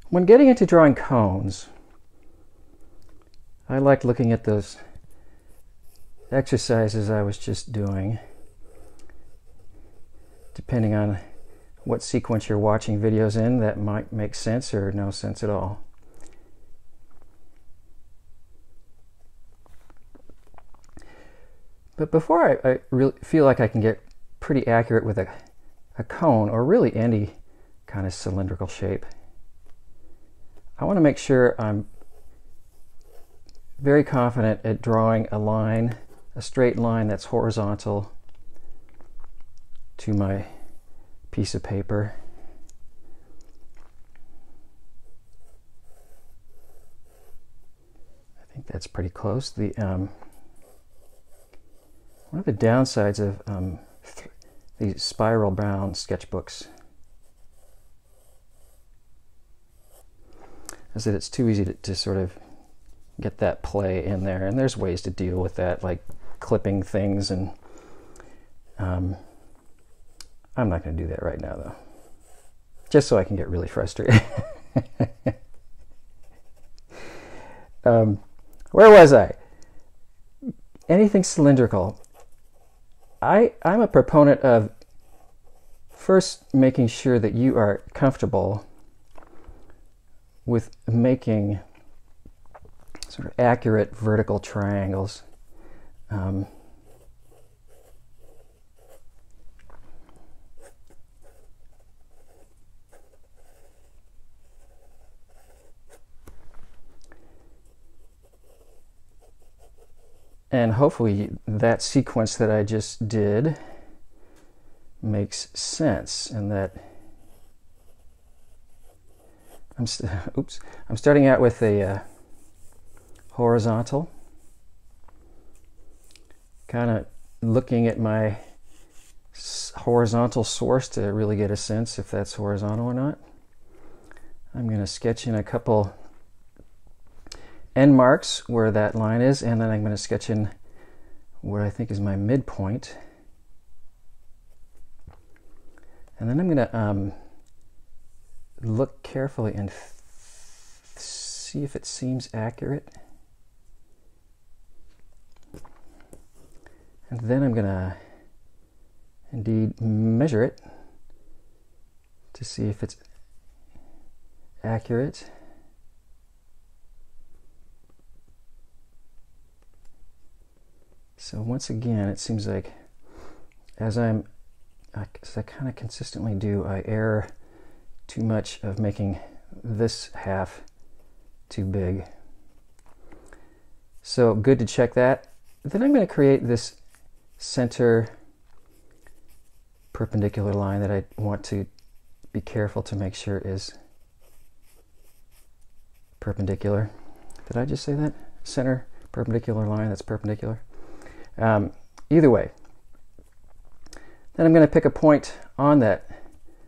When getting into drawing cones, I like looking at those exercises I was just doing, depending on what sequence you're watching videos in. That might make sense or no sense at all. But before I really feel like I can get pretty accurate with a cone, or really any kind of cylindrical shape, I want to make sure I'm very confident at drawing a line, a straight line that's horizontal to my piece of paper. I think that's pretty close. One of the downsides of these spiral bound sketchbooks is that it's too easy to sort of get that play in there, and there's ways to deal with that, like clipping things, and I'm not going to do that right now though, just so I can get really frustrated. Where was I? Anything cylindrical. I'm a proponent of first making sure that you are comfortable with making sort of accurate vertical triangles. And hopefully that sequence that I just did makes sense, and that I'm starting out with a horizontal, kind of looking at my horizontal source to really get a sense if that's horizontal or not. I'm going to sketch in a couple end marks where that line is, and then I'm going to sketch in what I think is my midpoint. And then I'm going to look carefully and see if it seems accurate. And then I'm going to indeed measure it to see if it's accurate. So once again, it seems like as I kind of consistently do, I err too much of making this half too big. So good to check that. Then I'm going to create this center perpendicular line that I want to be careful to make sure is perpendicular. Did I just say that? Center perpendicular line that's perpendicular. Either way, then I'm going to pick a point on that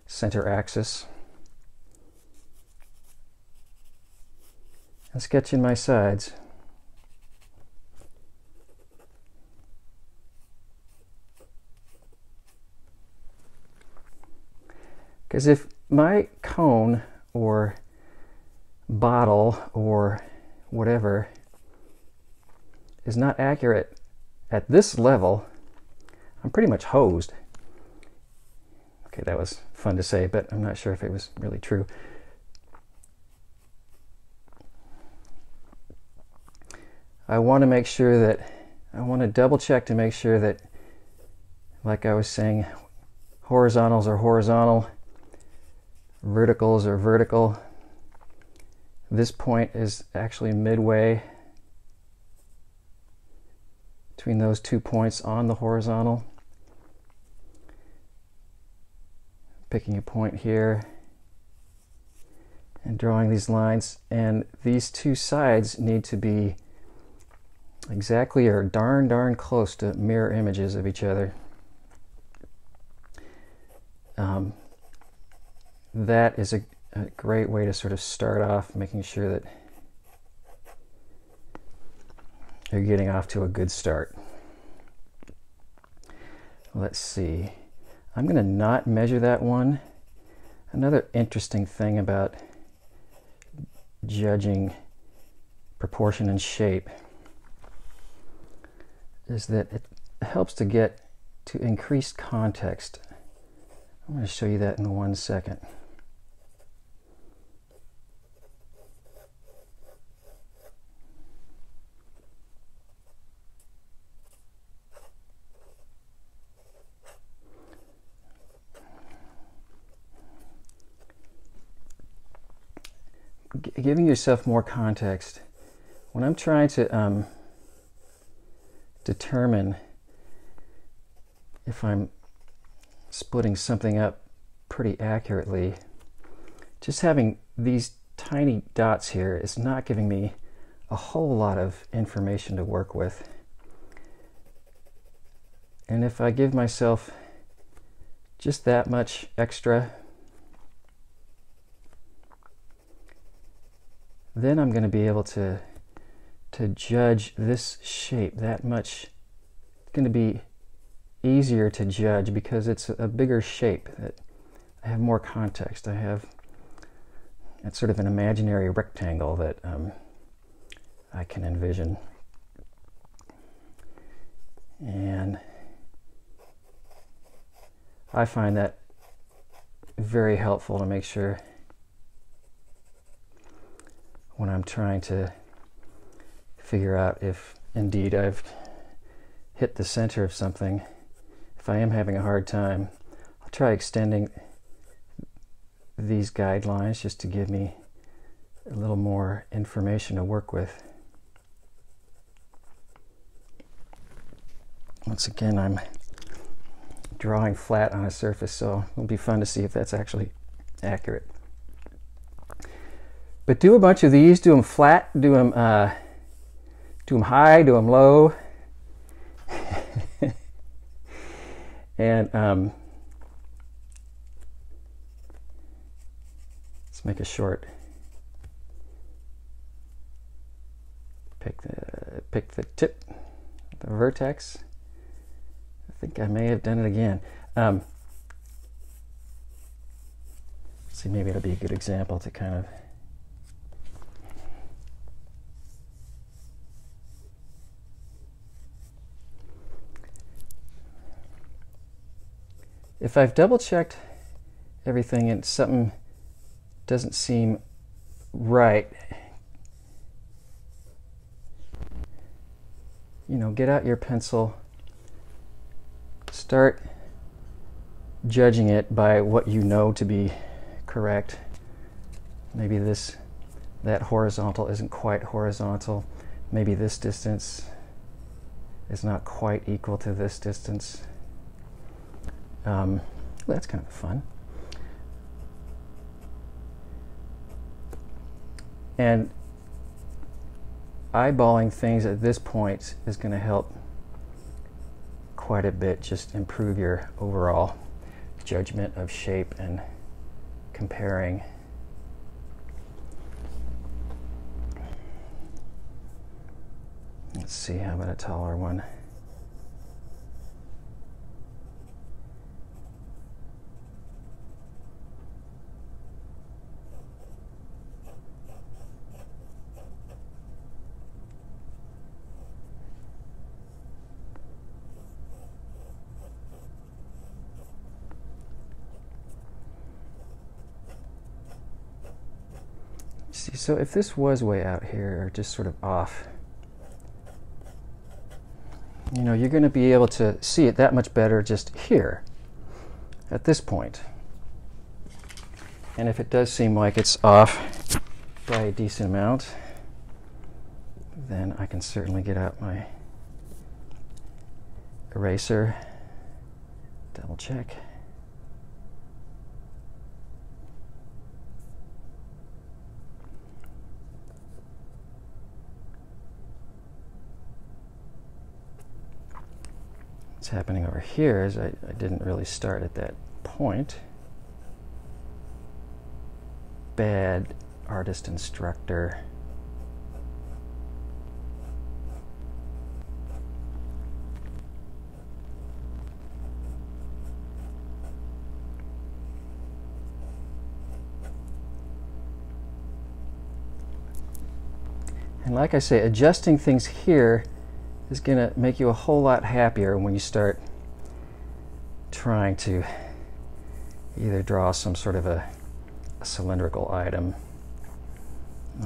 center axis and sketch in my sides. Because if my cone or bottle or whatever is not accurate at this level, I'm pretty much hosed. Okay, that was fun to say, but I'm not sure if it was really true. I want to make sure that, I want to double check to make sure that, like I was saying, horizontals are horizontal, verticals are vertical. This point is actually midway between those 2 points on the horizontal. Picking a point here and drawing these lines, and these two sides need to be exactly or darn close to mirror images of each other. That is a great way to sort of start off, making sure that you're getting off to a good start. Let's see. I'm going to not measure that one. Another interesting thing about judging proportion and shape is that it helps to get to increased context. I'm going to show you that in 1 second. Giving yourself more context. When I'm trying to determine if I'm splitting something up pretty accurately, just having these tiny dots here is not giving me a whole lot of information to work with. And if I give myself just that much extra, then I'm going to be able to judge this shape that much. It's going to be easier to judge because it's a bigger shape. I have more context. I have it's sort of an imaginary rectangle that I can envision. And I find that very helpful to make sure when I'm trying to figure out if indeed I've hit the center of something. If I am having a hard time, I'll try extending these guidelines just to give me a little more information to work with. Once again, I'm drawing flat on a surface, so it'll be fun to see if that's actually accurate. But do a bunch of these, do them flat, do them high, do them low. And let's make a short. Pick the tip, the vertex. I think I may have done it again. See, maybe it'll be a good example to kind of. If I've double-checked everything and something doesn't seem right, you know, get out your pencil, start judging it by what you know to be correct. Maybe that horizontal isn't quite horizontal. Maybe this distance is not quite equal to this distance. Well, that's kind of fun. And eyeballing things at this point is going to help quite a bit, just improve your overall judgment of shape and comparing. Let's see, how about a taller one? See, so if this was way out here, or just sort of off, you know, you're going to be able to see it that much better just here, at this point. And if it does seem like it's off by a decent amount, then I can certainly get out my eraser, double check. What's happening over here is I didn't really start at that point. Bad artist instructor. And like I say, adjusting things here is going to make you a whole lot happier when you start trying to either draw some sort of a cylindrical item,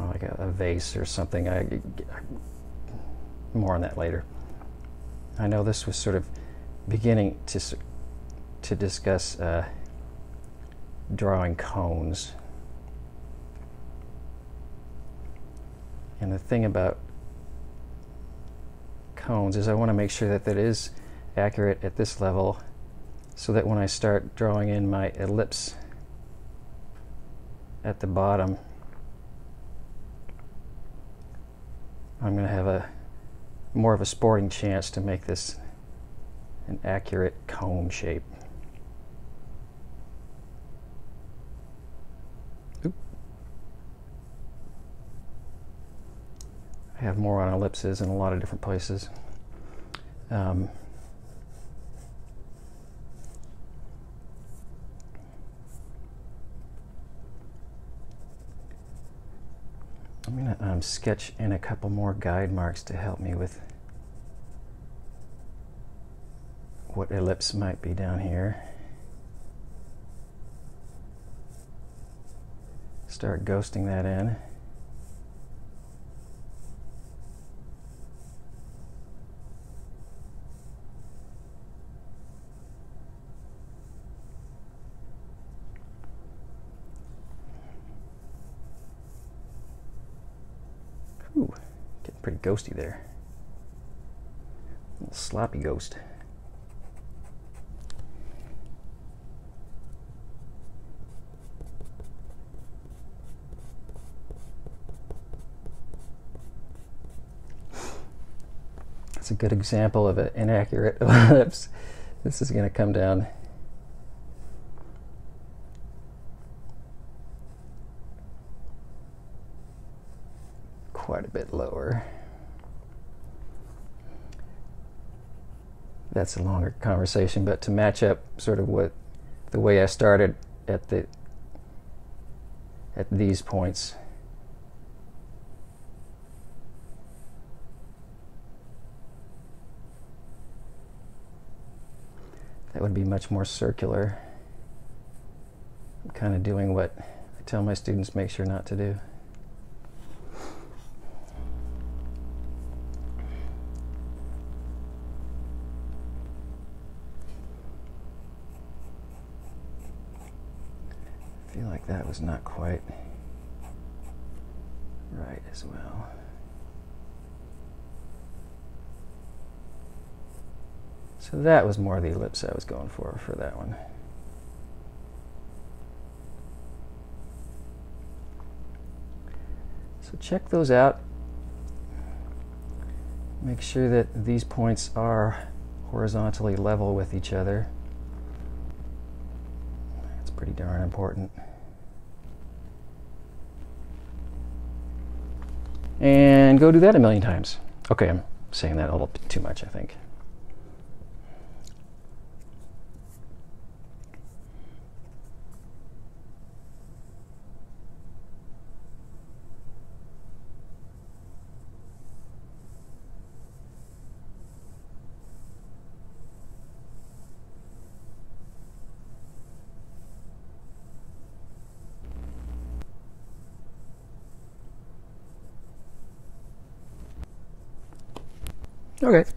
like a vase or something. More on that later. I know this was sort of beginning to discuss drawing cones. And the thing about cones is I want to make sure that that is accurate at this level, so that when I start drawing in my ellipse at the bottom, I'm going to have more of a sporting chance to make this an accurate cone shape. Oop. I have more on ellipses in a lot of different places. I'm going to sketch in a couple more guide marks to help me with what ellipse might be down here. Start ghosting that in. Ooh, getting pretty ghosty there. A little sloppy ghost. That's a good example of an inaccurate ellipse. This is going to come down quite a bit lower. That's a longer conversation, but to match up sort of the way I started at these points. That would be much more circular. I'm kind of doing what I tell my students make sure not to do. I feel like that was not quite right as well. So that was more the ellipse I was going for that one. So check those out. Make sure that these points are horizontally level with each other. That's pretty darn important. And go do that a million times. Okay, I'm saying that a little bit too much, I think. Okay.